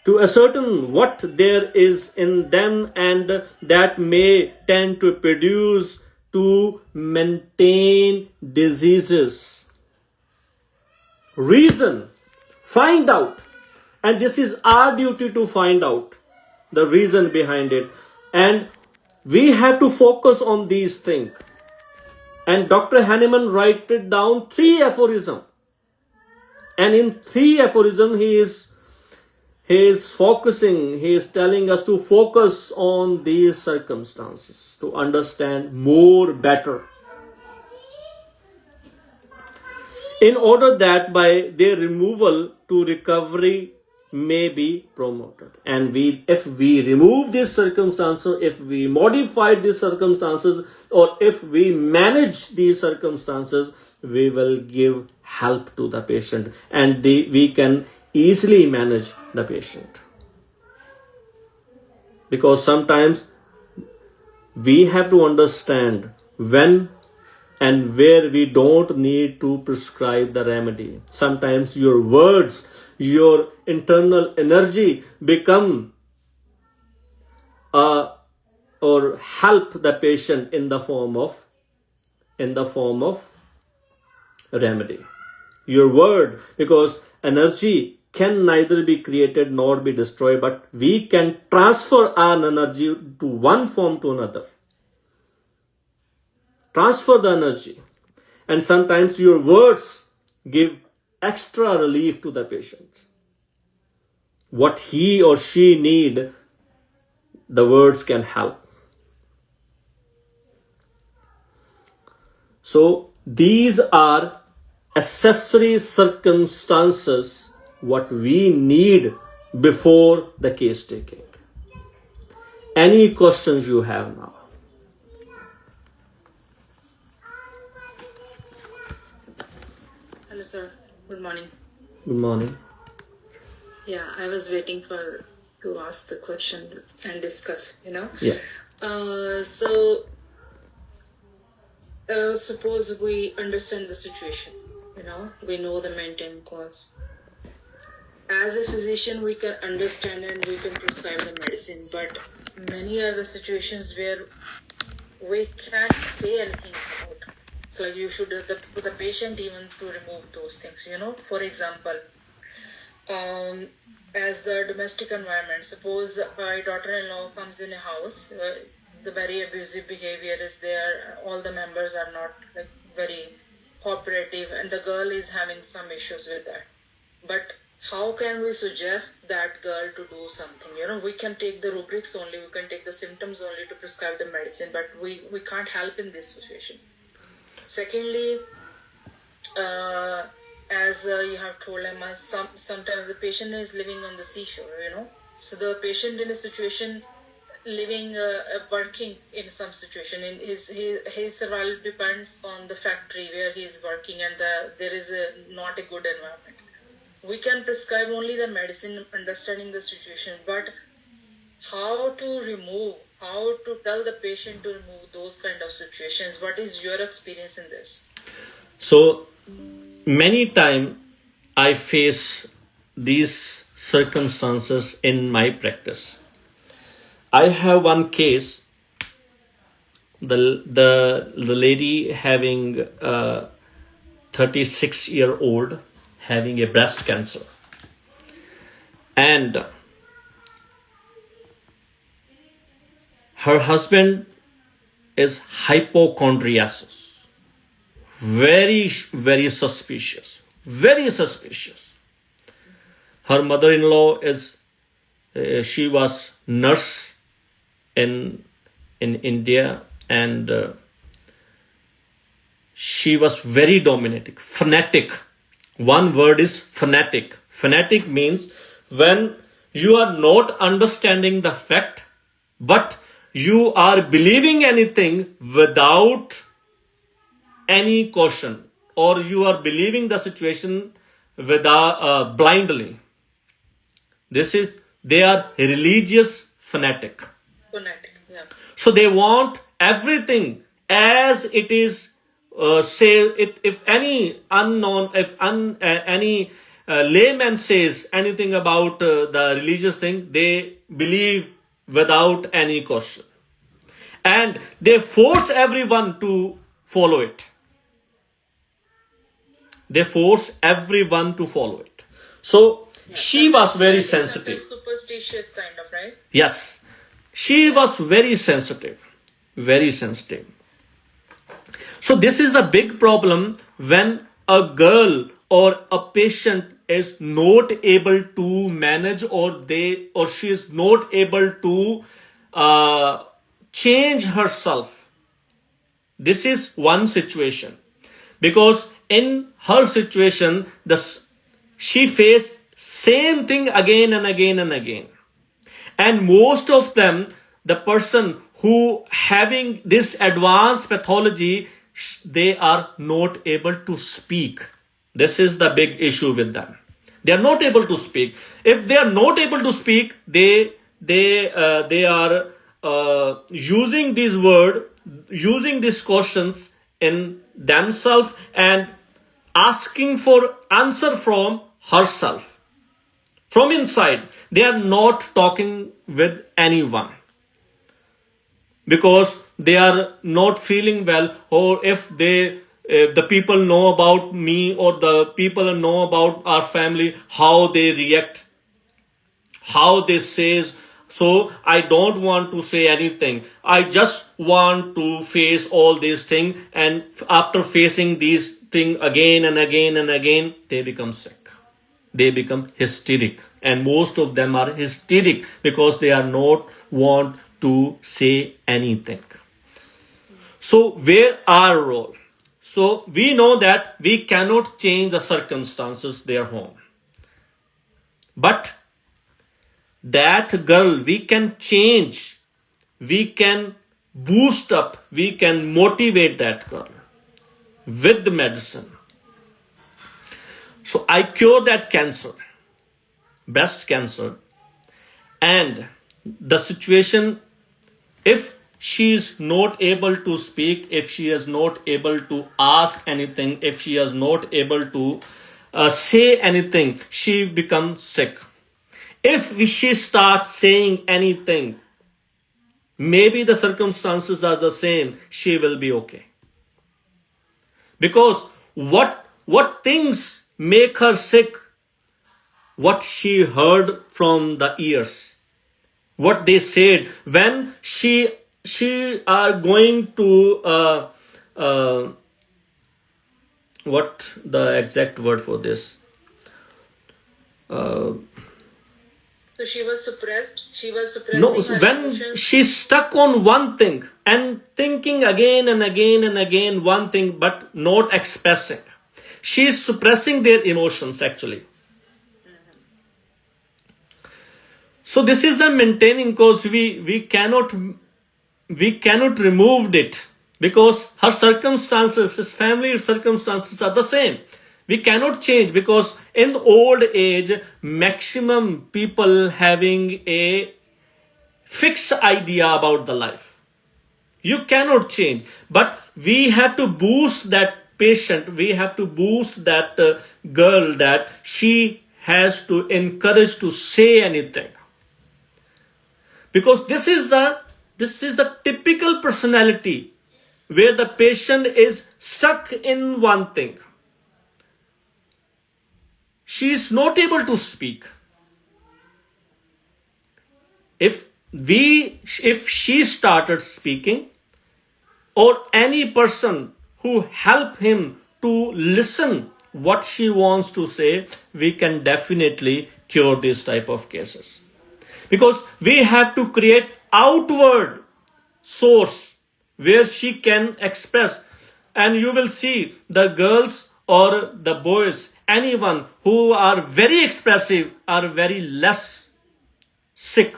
to ascertain what there is in them and that may tend to produce to maintain diseases. Reason, find out, and this is our duty to find out the reason behind it, and we have to focus on these things. And Dr. Hahnemann write it down 3 aphorisms, and in 3 aphorisms he is focusing, he is telling us to focus on these circumstances to understand more better, in order that by their removal to recovery may be promoted. And if we remove these circumstances, if we modify these circumstances, or if we manage these circumstances, we will give help to the patient, and we can easily manage the patient. Because sometimes we have to understand when and where we don't need to prescribe the remedy. Sometimes your words, your internal energy become or help the patient in the form of remedy. Your word, because energy can neither be created nor be destroyed, but we can transfer our energy to one form to another. Transfer the energy. And sometimes your words give extra relief to the patient. What he or she need, the words can help. So these are accessory circumstances what we need before the case taking. Any questions you have now? Hello, sir. Good morning. Good morning. Yeah, I was waiting to ask the question and discuss. Yeah. Suppose we understand the situation. We know the main cause. As a physician, we can understand and we can prescribe the medicine. But many are the situations where we can't say anything about. It's like you should for the patient even to remove those things. For example, as the domestic environment, suppose my daughter-in-law comes in a house, the very abusive behavior is there, all the members are not very cooperative, and the girl is having some issues with that. But how can we suggest that girl to do something? We can take the rubrics only, we can take the symptoms only to prescribe the medicine, but we can't help in this situation. Secondly, as you have told him, sometimes the patient is living on the seashore, so the patient in a situation living, working in some situation, in his survival depends on the factory where he is working, and there is not a good environment. We can prescribe only the medicine, understanding the situation, but how to tell the patient to remove those kind of situations? What is your experience in this? So many times I face these circumstances in my practice. I have one case, the lady having 36-year-old having a breast cancer, and her husband is hypochondriasis, very suspicious, very suspicious. Her mother-in-law is she was nurse in India, and she was very dominating, fanatic. One word is fanatic. Fanatic means when you are not understanding the fact, but you are believing anything without any caution, or you are believing the situation without blindly. They are religious fanatic. Yeah. So they want everything as it is. If any layman says anything about the religious thing, they believe without any caution, and they force everyone to follow it. They force everyone to follow it. So she was very sensitive. Superstitious kind of, right? Yes, she was very sensitive, very sensitive. So this is the big problem when a girl or a patient is not able to manage, or she is not able to change herself. This is one situation, because in her situation she faced Same thing again and again and again. And most of them, the person who having this advanced pathology, they are not able to speak. This is the big issue with them. They are not able to speak. If they are not able to speak, they are using these words, using these questions in themselves and asking for answer from herself. From inside, they are not talking with anyone because they are not feeling well, or if the people know about me or the people know about our family, how they react, how they says. So I don't want to say anything. I just want to face all these things, and after facing these things again and again and again, they become sick. They become hysteric, and most of them are hysteric because they are not want to say anything. So where our role? So we know that we cannot change the circumstances their home, but that girl we can change, we can boost up, we can motivate that girl with the medicine. So I cured that cancer, breast cancer, and the situation, if she is not able to speak, if she is not able to ask anything, if she is not able to say anything, she becomes sick. If she starts saying anything, maybe the circumstances are the same, she will be okay. Because what things make her sick? What she heard from the ears, what they said when she are going to what the exact word for this? So she was suppressed. She was No, suppressing her when emotions. she's stuck on one thing and thinking again and again and again one thing, but not expressing. She's suppressing their emotions actually. So this is the maintaining, because we cannot remove it, because her circumstances, his family circumstances are the same. We cannot change, because in old age, maximum people having a fixed idea about the life. You cannot change, but we have to boost that patient. We have to boost that girl, that she has to encourage to say anything, because this is the typical personality where the patient is stuck in one thing. She is not able to speak. If she started speaking, or any person who help him to listen what she wants to say, we can definitely cure this type of cases. Because we have to create outward source where she can express. And you will see the girls or the boys, anyone who are very expressive, are very less sick.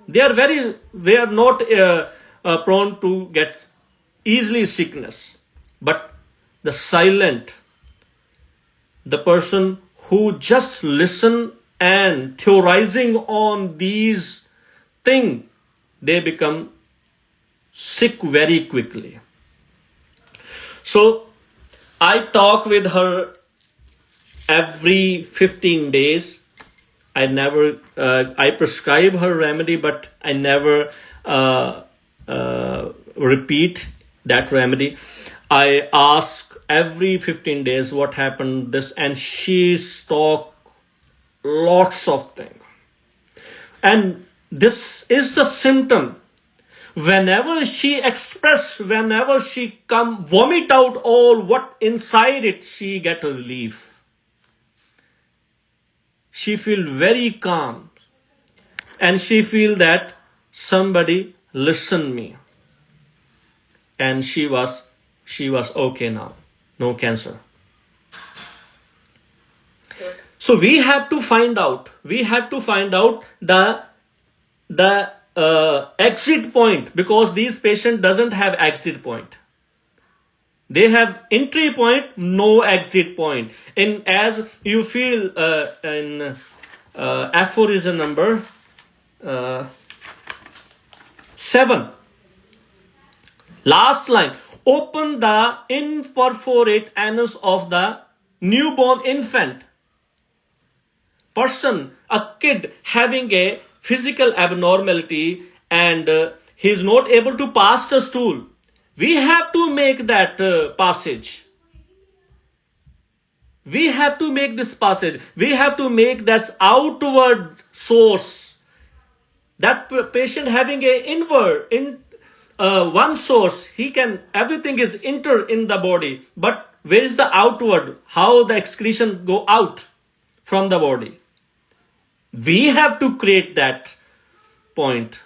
They are not prone to get easily sickness. But the silent, the person who just listen and theorizing on these things, they become sick very quickly. So I talk with her every 15 days. I prescribe her remedy, but I never repeat that remedy. I ask every 15 days what happened this, and she's talk lots of things. And this is the symptom. Whenever she express, whenever she come vomit out all what inside it, she get a relief. She feel very calm, and she feel that somebody listen me, and she was okay now, no cancer. Good. So we have to find out. We have to find out the exit point, because these patient doesn't have exit point. They have entry point, no exit point. And as you feel in aphorism number 7, last line, open the imperforate anus of the newborn infant. Person, a kid having a physical abnormality, and he is not able to pass the stool. We have to make that passage. We have to make this passage. We have to make this outward source. That patient having a inward, one source, he can, everything is enter in the body. But where is the outward? How the excretion go out from the body? We have to create that point.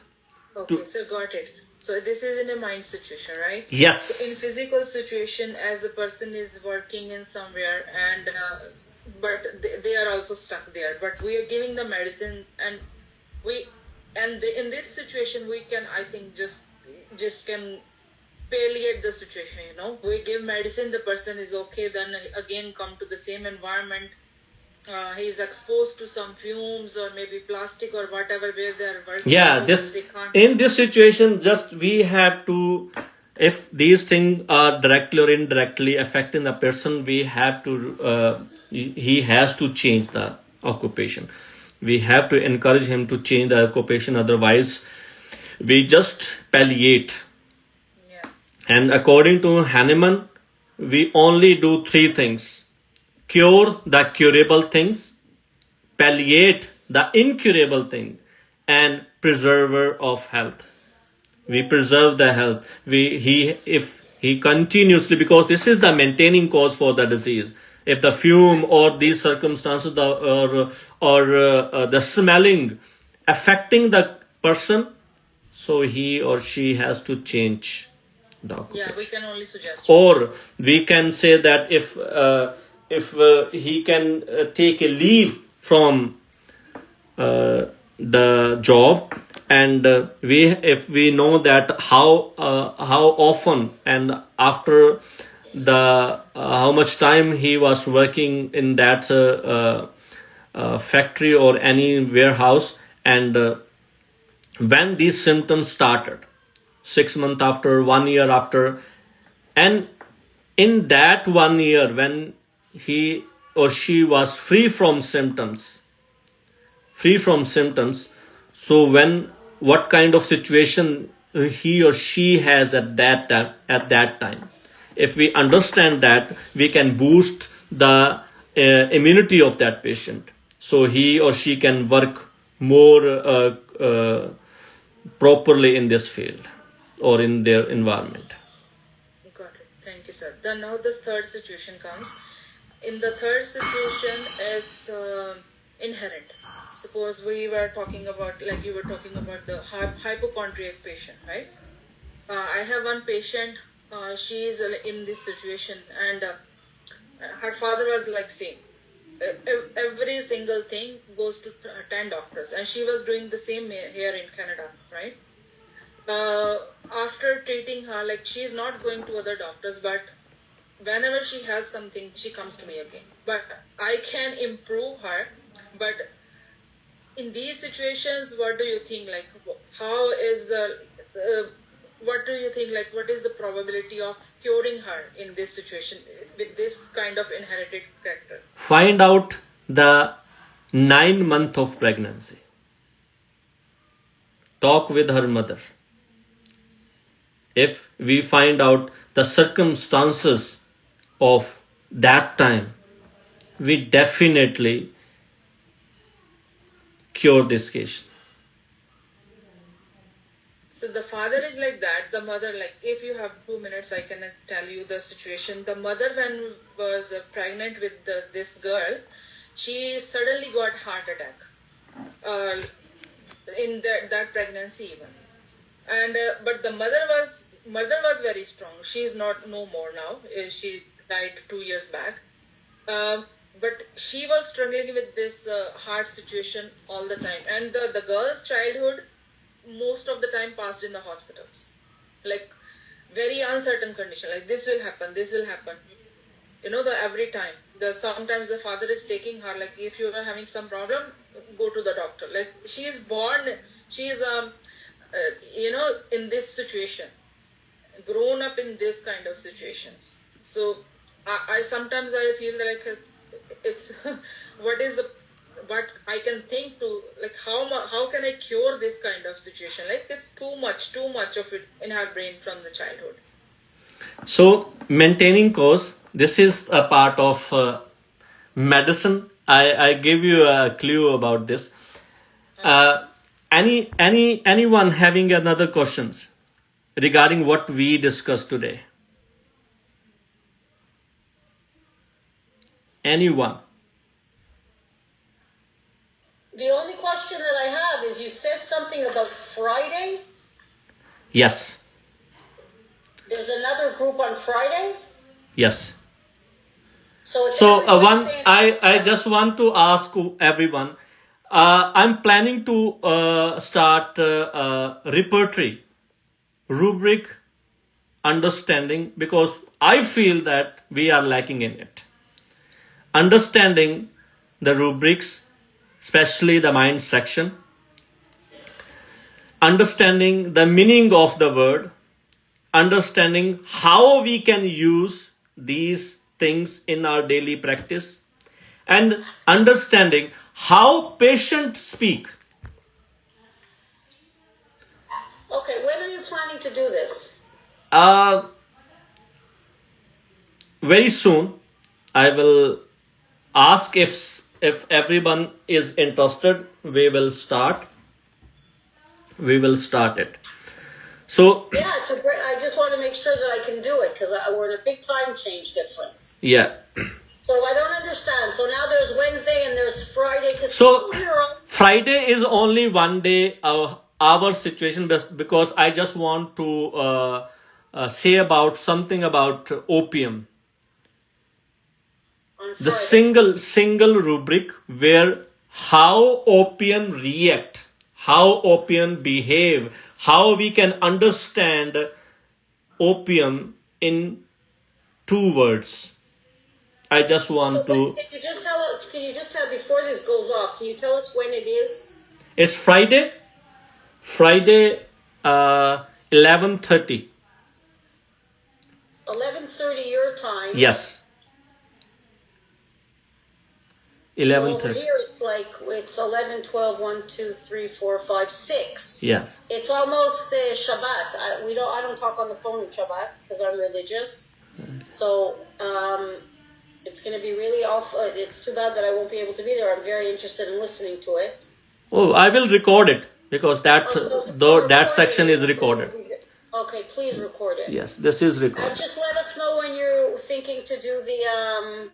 Okay, so got it. So this is in a mind situation, right? Yes. So in physical situation, as a person is working in somewhere, and but they are also stuck there. But we are giving the medicine, and in this situation we can, I think, just can palliate the situation. We give medicine, the person is okay. Then again come to the same environment. He is exposed to some fumes or maybe plastic or whatever where they are working. Yeah, in this situation, just we have to, if these things are directly or indirectly affecting the person, we have to, he has to change the occupation. We have to encourage him to change the occupation. Otherwise, we just palliate. Yeah. And according to Hahnemann, we only do 3 things. Cure the curable things, palliate the incurable thing, and preserver of health. We preserve the health. If he continuously, because this is the maintaining cause for the disease. If the fume or these circumstances or the smelling affecting the person, so he or she has to change the occupation. Yeah, we can only suggest. Or we can say that if he can take a leave from the job, and if we know that how often and after the how much time he was working in that factory or any warehouse, and when these symptoms started, 6 months after, 1 year after, and in that 1 year when he or she was free from symptoms, so what kind of situation he or she has at that time, if we understand that, we can boost the immunity of that patient, so he or she can work more properly in this field or in their environment. Got it. Thank you, sir. Then now the third situation comes. In the third situation, it's inherent. Suppose we were talking about, like you were talking about the hypochondriac patient, right? I have one patient, she is in this situation, and her father was like saying, every single thing goes to 10 doctors, and she was doing the same here in Canada, right? After treating her, like she is not going to other doctors, but whenever she has something, she comes to me again. But I can improve her. But in these situations, what do you think? Like, how is what do you think? Like, what is the probability of curing her in this situation with this kind of inherited character? Find out the 9 month of pregnancy. Talk with her mother. If we find out the circumstances of that time, we definitely cure this case. So the father is like that. The mother, like, if you have 2 minutes, I can tell you the situation. The mother, when was pregnant with this girl, she suddenly got heart attack in that pregnancy even. And but the mother was very strong. She is not no more now. She died 2 years back. but she was struggling with this hard situation all the time, and the girl's childhood most of the time passed in the hospitals, like very uncertain condition, like this will happen, the every time sometimes the father is taking her, like if you are having some problem, go to the doctor. Like she is born, she is in this situation, grown up in this kind of situations. So I sometimes I feel like it's what I can think to, like how can I cure this kind of situation? Like it's too much of it in her brain from the childhood. So maintaining course, this is a part of medicine. I give you a clue about this. Anyone having another questions regarding what we discussed today? Anyone? The only question that I have is, you said something about Friday. Yes. There's another group on Friday. Yes. So it's I just want to ask everyone. I'm planning to start repertory, rubric, understanding, because I feel that we are lacking in it. Understanding the rubrics, especially the mind section. Understanding the meaning of the word. Understanding how we can use these things in our daily practice, and understanding how patients speak. Okay, when are you planning to do this? Very soon. I will ask if everyone is interested. We will start it. So yeah, it's a great. I just want to make sure that I can do it, because we're in a big time change difference. yeah. So I don't understand. So now there's Wednesday and there's Friday. So Friday is only one day our situation, because I just want to say about something about opium. The single rubric where how opium react, how opium behave, how we can understand opium in 2 words. I just want to. Can you just tell before this goes off? Can you tell us when it is? It's Friday. 11:30. 11:30 your time. Yes. So 11:30. over here it's 11, 12, 1, 2, 3, 4, 5, 6. Yes. It's almost Shabbat. I don't talk on the phone in Shabbat because I'm religious. So it's going to be really awful. It's too bad that I won't be able to be there. I'm very interested in listening to it. Oh, I will record it, because that section is recorded. Okay, please record it. Yes, this is recorded. And just let us know when you're thinking to do the